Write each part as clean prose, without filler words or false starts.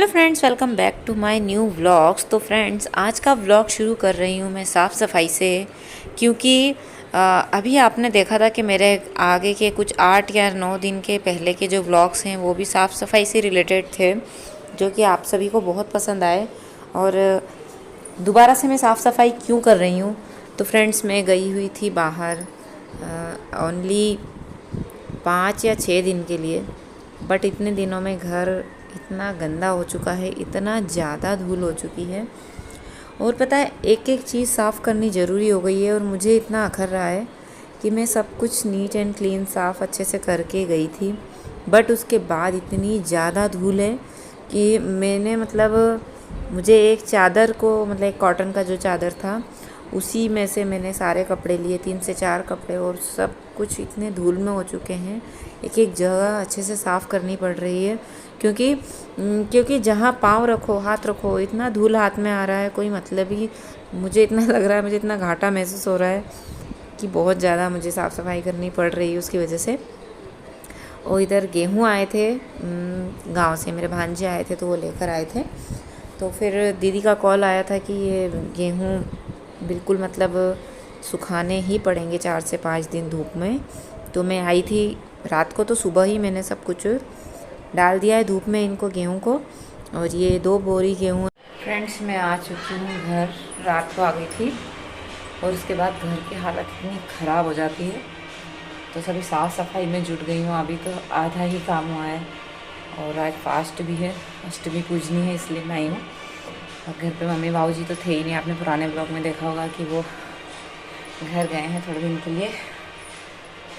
Hello friends, welcome back to my new vlogs. तो friends, आज का व्लॉग शुरू कर रही हूँ मैं साफ़ सफाई से, क्योंकि अभी आपने देखा था कि मेरे आगे के कुछ 8 या 9 दिन के पहले के जो व्लॉग्स हैं वो भी साफ़ सफाई से रिलेटेड थे, जो कि आप सभी को बहुत पसंद आए। और दोबारा से मैं साफ़ सफाई क्यों कर रही हूँ, तो फ्रेंड्स मैं गई हुई थी बाहर ओनली 5 या 6 दिन के लिए, बट इतने दिनों में घर इतना गंदा हो चुका है, इतना ज़्यादा धूल हो चुकी है। और पता है, एक एक चीज़ साफ़ करनी ज़रूरी हो गई है। और मुझे इतना अखर रहा है कि मैं सब कुछ नीट एंड क्लीन साफ़ अच्छे से करके गई थी, बट उसके बाद इतनी ज़्यादा धूल है कि मैंने मुझे एक चादर को एक कॉटन का जो चादर था उसी में से मैंने सारे कपड़े लिए, 3 से 4 कपड़े, और सब कुछ इतने धूल में हो चुके हैं। एक एक जगह अच्छे से साफ़ करनी पड़ रही है, क्योंकि जहाँ पाँव रखो, हाथ रखो, इतना धूल हाथ में आ रहा है, कोई मतलब ही। मुझे इतना लग रहा है, मुझे इतना घाटा महसूस हो रहा है कि बहुत ज़्यादा मुझे साफ़ सफाई करनी पड़ रही है उसकी वजह से। और इधर गेहूँ आए थे गांव से, मेरे भांजे आए थे तो वो लेकर आए थे। तो फिर दीदी का कॉल आया था कि ये गेहूँ बिल्कुल सुखाने ही पड़ेंगे 4 से 5 दिन धूप में। तो मैं आई थी रात को, तो सुबह ही मैंने सब कुछ डाल दिया है धूप में इनको, गेहूं को। और ये 2 बोरी गेहूं। फ्रेंड्स, मैं आ चुकी हूँ घर, रात को आ गई थी, और उसके बाद घर की हालत इतनी ख़राब हो जाती है, तो सभी साफ़ सफाई में जुट गई हूँ। अभी तो आधा ही काम हुआ है, और आज फास्ट भी है, अष्टमी पूजनी है, इसलिए मैं आई हूँ। और घर पे मम्मी बाबूजी तो थे ही नहीं, आपने पुराने ब्लॉग में देखा होगा कि वो घर गए हैं थोड़े दिन के लिए।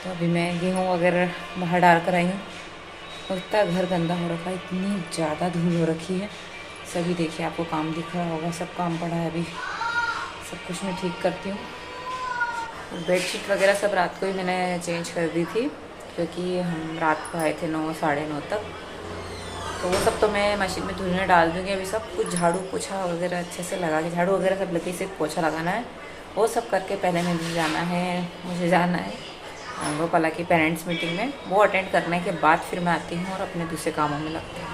तो अभी मैं गेहूँ वगैरह बाहर डाल कर आई हूँ, और इतना घर गंदा हो रखा है, इतनी ज़्यादा धूल हो रखी है। सभी देखिए, आपको काम दिख रहा होगा, सब काम पड़ा है, अभी सब कुछ मैं ठीक करती हूँ। बेडशीट वगैरह सब रात को ही मैंने चेंज कर दी थी, क्योंकि हम रात को आए थे 9 साढ़े 9 तक। तो वो सब तो मैं मशीन में धुलने डाल दूँगी। अभी सब कुछ झाड़ू पोछा वगैरह अच्छे से लगा के, झाड़ू वगैरह सब लगी, से पोछा लगाना है, वो सब करके पहले मुझे जाना है गोपाला की पेरेंट्स मीटिंग में। वो अटेंड करने के बाद फिर मैं आती हूँ और अपने दूसरे कामों में लगती हूँ।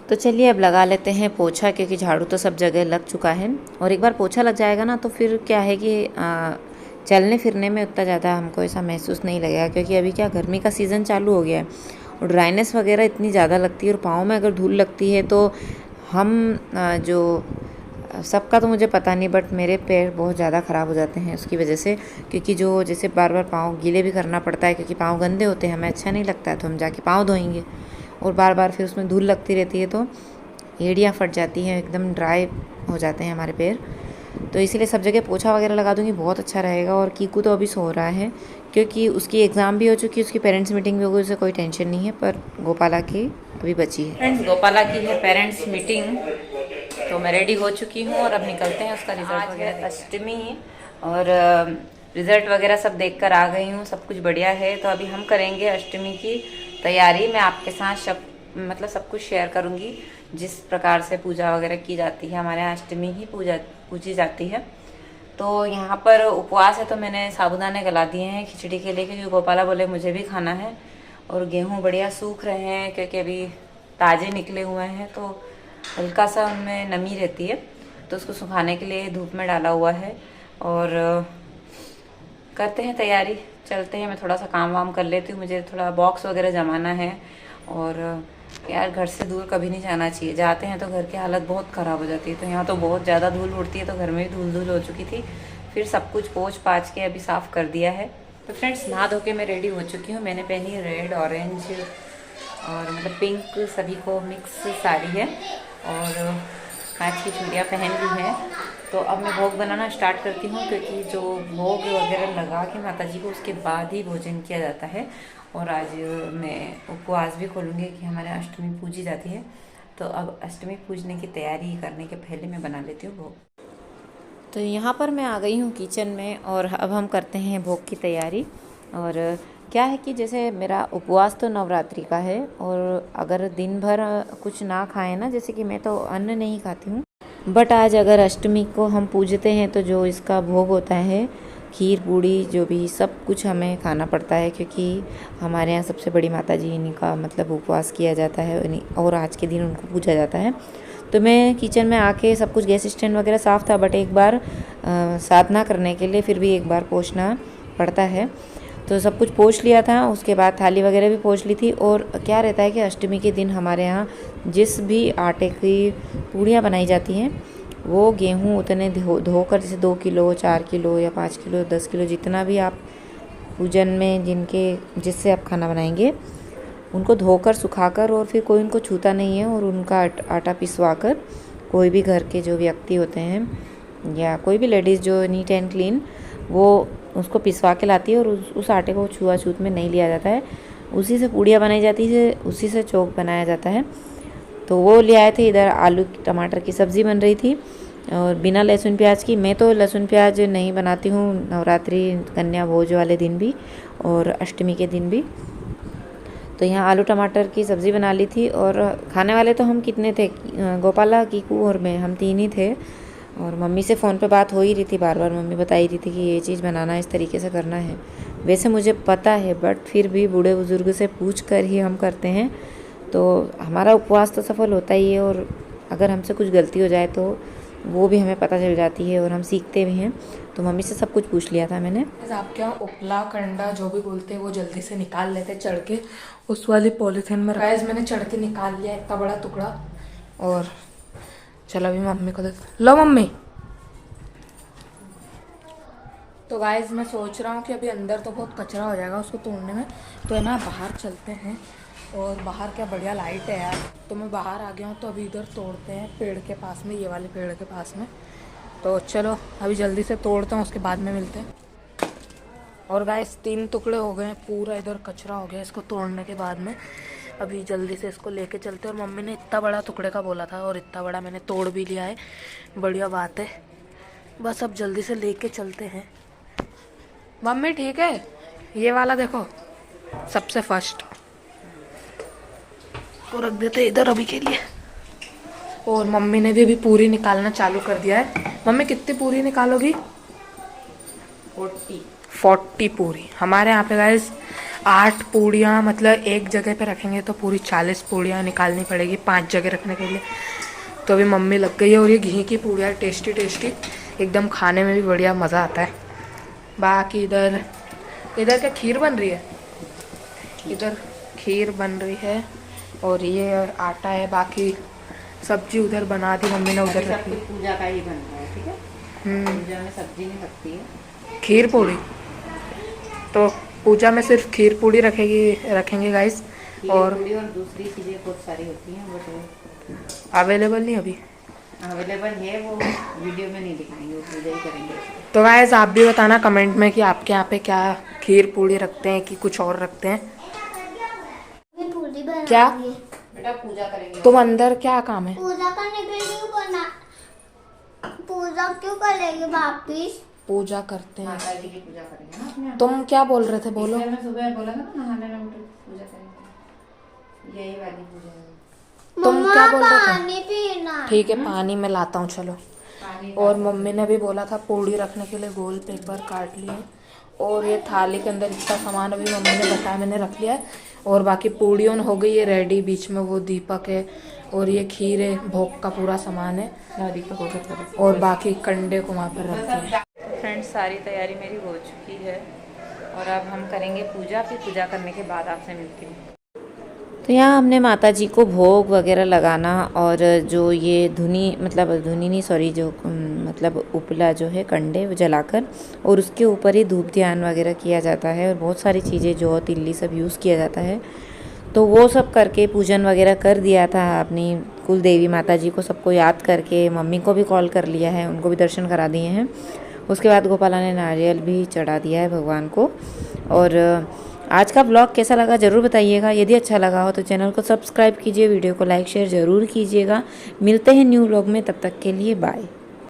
तो चलिए अब लगा लेते हैं पोछा, क्योंकि झाड़ू तो सब जगह लग चुका है। और एक बार पोछा लग जाएगा ना, तो फिर क्या है कि चलने फिरने में उतना ज़्यादा हमको ऐसा महसूस नहीं लगेगा, क्योंकि अभी क्या गर्मी का सीज़न चालू हो गया है, और ड्राइनेस वगैरह इतनी ज़्यादा लगती है। और पाँव में अगर धूल लगती है तो हम जो सबका तो मुझे पता नहीं, बट मेरे पैर बहुत ज़्यादा ख़राब हो जाते हैं उसकी वजह से, क्योंकि जो जैसे बार बार पाँव गीले भी करना पड़ता है, क्योंकि पाँव गंदे होते हैं, हमें अच्छा नहीं लगता है, तो हम जाके पाँव धोएंगे, और बार बार फिर उसमें धूल लगती रहती है, तो एड़ियाँ फट जाती हैं, एकदम ड्राई हो जाते हैं हमारे पैर। तो इसीलिए सब जगह पोछा वगैरह लगा दूँगी, बहुत अच्छा रहेगा। और कीकू तो अभी सो रहा है, क्योंकि उसकी एग्ज़ाम भी हो चुकी है, उसकी पेरेंट्स मीटिंग भी होगी, उसे कोई टेंशन नहीं है, पर गोपाला की अभी बची है। फ्रेंड्स, गोपाला की है पेरेंट्स मीटिंग, तो मैं रेडी हो चुकी हूँ और अब निकलते हैं उसका रिजल्ट वगैरह। अष्टमी, और रिज़ल्ट वगैरह सब देखकर आ गई हूँ, सब कुछ बढ़िया है। तो अभी हम करेंगे अष्टमी की तैयारी। मैं आपके साथ सब कुछ शेयर करूँगी, जिस प्रकार से पूजा वगैरह की जाती है। हमारे यहाँ अष्टमी ही पूजी जाती है। तो यहाँ पर उपवास है, तो मैंने साबूदाने गला दिए हैं खिचड़ी के लिए, क्योंकि गोपाला बोले मुझे भी खाना है। और गेहूँ बढ़िया सूख रहे हैं, क्योंकि अभी ताज़े निकले हुए हैं, तो हल्का सा उनमें नमी रहती है, तो उसको सुखाने के लिए धूप में डाला हुआ है। और करते हैं तैयारी, चलते हैं। मैं थोड़ा सा काम वाम कर लेती हूँ, मुझे थोड़ा बॉक्स वगैरह जमाना है। और यार, घर से दूर कभी नहीं जाना चाहिए, जाते हैं तो घर की हालत बहुत ख़राब हो जाती है। तो यहाँ तो बहुत ज़्यादा धूल उड़ती है, तो घर में भी धूल हो चुकी थी। फिर सब कुछ पोंछ पाछ के अभी साफ़ कर दिया है। तो फ्रेंड्स, नहा धो के मैं रेडी हो चुकी हूँ। मैंने पहनी है रेड, ऑरेंज और पिंक, सभी को मिक्स साड़ी है, और कांच की चूड़ियाँ पहन ली हैं। तो अब मैं भोग बनाना स्टार्ट करती हूँ, क्योंकि जो भोग वगैरह लगा के माता जी को, उसके बाद ही भोजन किया जाता है। और आज मैं उपवास भी खोलूँगी कि हमारे अष्टमी पूजी जाती है। तो अब अष्टमी पूजने की तैयारी करने के पहले मैं बना लेती हूँ भोग। तो यहाँ पर मैं आ गई हूँ किचन में, और अब हम करते हैं भोग की तैयारी। और क्या है कि जैसे मेरा उपवास तो नवरात्रि का है, और अगर दिन भर कुछ ना खाएं ना, जैसे कि मैं तो अन्न नहीं खाती हूँ, बट आज अगर अष्टमी को हम पूजते हैं, तो जो इसका भोग होता है खीर पूड़ी जो भी सब कुछ हमें खाना पड़ता है, क्योंकि हमारे यहाँ सबसे बड़ी माता जी इन्हीं का मतलब उपवास किया जाता है और आज के दिन उनको पूजा जाता है। तो मैं किचन में आके सब कुछ गैस स्टैंड वगैरह साफ़ था, बट एक बार साधना करने के लिए फिर भी एक बार पोंछना पड़ता है। तो सब कुछ पोंछ लिया था, उसके बाद थाली वगैरह भी पोंछ ली थी। और क्या रहता है कि अष्टमी के दिन हमारे यहाँ जिस भी आटे की पूड़ियाँ बनाई जाती हैं वो गेहूँ उतने धोकर, जैसे 2 किलो 4 किलो या 5 किलो 10 किलो जितना भी आप पूजन में जिससे आप खाना बनाएंगे उनको धोकर सुखाकर, और फिर कोई उनको छूता नहीं है, और उनका आटा पिसवा कर कोई भी घर के जो व्यक्ति होते हैं या कोई भी लेडीज़ जो नीट एंड क्लीन वो उसको पिसवा के लाती है, और उस आटे को छुआछूत में नहीं लिया जाता है। उसी से पूड़ियाँ बनाई जाती है, उसी से चोक बनाया जाता है। तो वो ले आए थे। इधर आलू टमाटर की सब्ज़ी बन रही थी और बिना लहसुन प्याज की। मैं तो लहसुन प्याज नहीं बनाती हूँ नवरात्रि कन्या भोज वाले दिन भी और अष्टमी के दिन भी। तो यहाँ आलू टमाटर की सब्ज़ी बना ली थी। और खाने वाले तो हम कितने थे, गोपाला, कीकू और मैं, हम 3 ही थे। और मम्मी से फ़ोन पे बात हो ही रही थी, बार बार मम्मी बता ही रही थी कि ये चीज़ बनाना इस तरीके से करना है। वैसे मुझे पता है, बट फिर भी बूढ़े बुज़ुर्ग से पूछ कर ही हम करते हैं, तो हमारा उपवास तो सफल होता ही है। और अगर हमसे कुछ गलती हो जाए तो वो भी हमें पता चल जाती है और हम सीखते भी हैं। तो मम्मी से सब कुछ पूछ लिया था मैंने। आप क्या उपला कंडा जो भी बोलते हैं वो जल्दी से निकाल लेते चढ़ के उस वाली पॉलीथीन में। गाइस मैंने चढ़ के निकाल लिया इतना बड़ा टुकड़ा। और चलो अभी मम्मी को दे। लो मम्मी। तो गाइस मैं सोच रहा हूँ कि अभी अंदर तो बहुत कचरा हो जाएगा उसको तोड़ने में, तो है ना बाहर चलते हैं। और बाहर क्या बढ़िया लाइट है यार। तो मैं बाहर आ गया हूँ, तो अभी इधर तोड़ते हैं पेड़ के पास में, ये वाले पेड़ के पास में। तो चलो अभी जल्दी से तोड़ते हैं, उसके बाद में मिलते हैं। और गाइस 3 टुकड़े हो गए हैं, पूरा इधर कचरा हो गया इसको तोड़ने के बाद में। अभी जल्दी से इसको लेके चलते हैं। और मम्मी ने इतना बड़ा टुकड़े का बोला था और इतना बड़ा मैंने तोड़ भी लिया है, बढ़िया बात है। बस अब जल्दी से लेके चलते हैं। मम्मी ठीक है, ये वाला देखो सबसे फर्स्ट को रख देते इधर अभी के लिए। और मम्मी ने भी अभी पूरी निकालना चालू कर दिया है। मम्मी कितनी पूरी निकालोगी? 40 पूरी। हमारे यहाँ पे गाइस 8 पूड़ियाँ, मतलब एक जगह पे रखेंगे तो पूरी 40 पूड़ियाँ निकालनी पड़ेगी 5 जगह रखने के लिए। तो अभी मम्मी लग गई है। और ये घी की पूड़ियाँ टेस्टी टेस्टी एकदम, खाने में भी बढ़िया मज़ा आता है। बाकी इधर क्या खीर बन रही है, इधर खीर बन रही है। और ये आटा है, बाकी सब्जी उधर बना दी मम्मी ने, उधर रखी। पूजा का ही बन रहा है, ठीक है। पूजा में सब्जी नहीं लगती है, खीर पूड़ी। तो पूजा में सिर्फ खीर पूड़ी रखेंगे गाइस। और दूसरी चीज़ें बहुत सारी होती हैं, बट अवेलेबल नहीं अभी। अवेलेबल है, वो वीडियो में नहीं दिखाएंगे, वो पूजा ही करेंगे। तो गाइस आप भी बताना कमेंट में कि आपके यहाँ पे क्या खीर पूड़ी रखते हैं कि कुछ और रखते हैं। क्या बेटा पूजा करेंगे। तुम अंदर क्या काम है? पूजा करने के लिए बना, पूजा क्यों करेंगे वापिस? पूजा करते हैं, माता जी की पूजा करेंगे ना। तुम क्या बोल रहे थे? बोलो। मैं सुबह बोला था ना नहाने में पूजा करेंगे, यही वाली पूजा है। तुम क्या बोल रहे थे? पानी पीना। ठीक है पानी में लाता हूँ, चलो। और मम्मी ने भी बोला था पूड़ी रखने के लिए गोल पे एक बार काट लिए। और ये थाली के अंदर इतना सामान अभी मम्मी ने बताया मैंने रख लिया है। और बाकी पूड़ियों हो गई है रेडी, बीच में वो दीपक है और ये खीर है, भोग का पूरा सामान है। और बाकी कंडे को वहाँ पर रखते हैं। फ्रेंड्स सारी तैयारी मेरी हो चुकी है और अब हम करेंगे पूजा। फिर पूजा करने के बाद आपसे मिलती हूँ। तो यहाँ हमने माता जी को भोग वगैरह लगाना और जो ये मतलब उपला जो है कंडे वो जलाकर, और उसके ऊपर ही धूप ध्यान वगैरह किया जाता है और बहुत सारी चीज़ें जो तिल्ली सब यूज़ किया जाता है। तो वो सब करके पूजन वगैरह कर दिया था अपनी कुल देवी माता जी को, सबको याद करके। मम्मी को भी कॉल कर लिया है, उनको भी दर्शन करा दिए हैं। उसके बाद गोपाला ने नारियल भी चढ़ा दिया है भगवान को। और आज का ब्लॉग कैसा लगा ज़रूर बताइएगा। यदि अच्छा लगा हो तो चैनल को सब्सक्राइब कीजिए, वीडियो को लाइक शेयर ज़रूर कीजिएगा। मिलते हैं न्यू ब्लॉग में, तब तक के लिए बाय।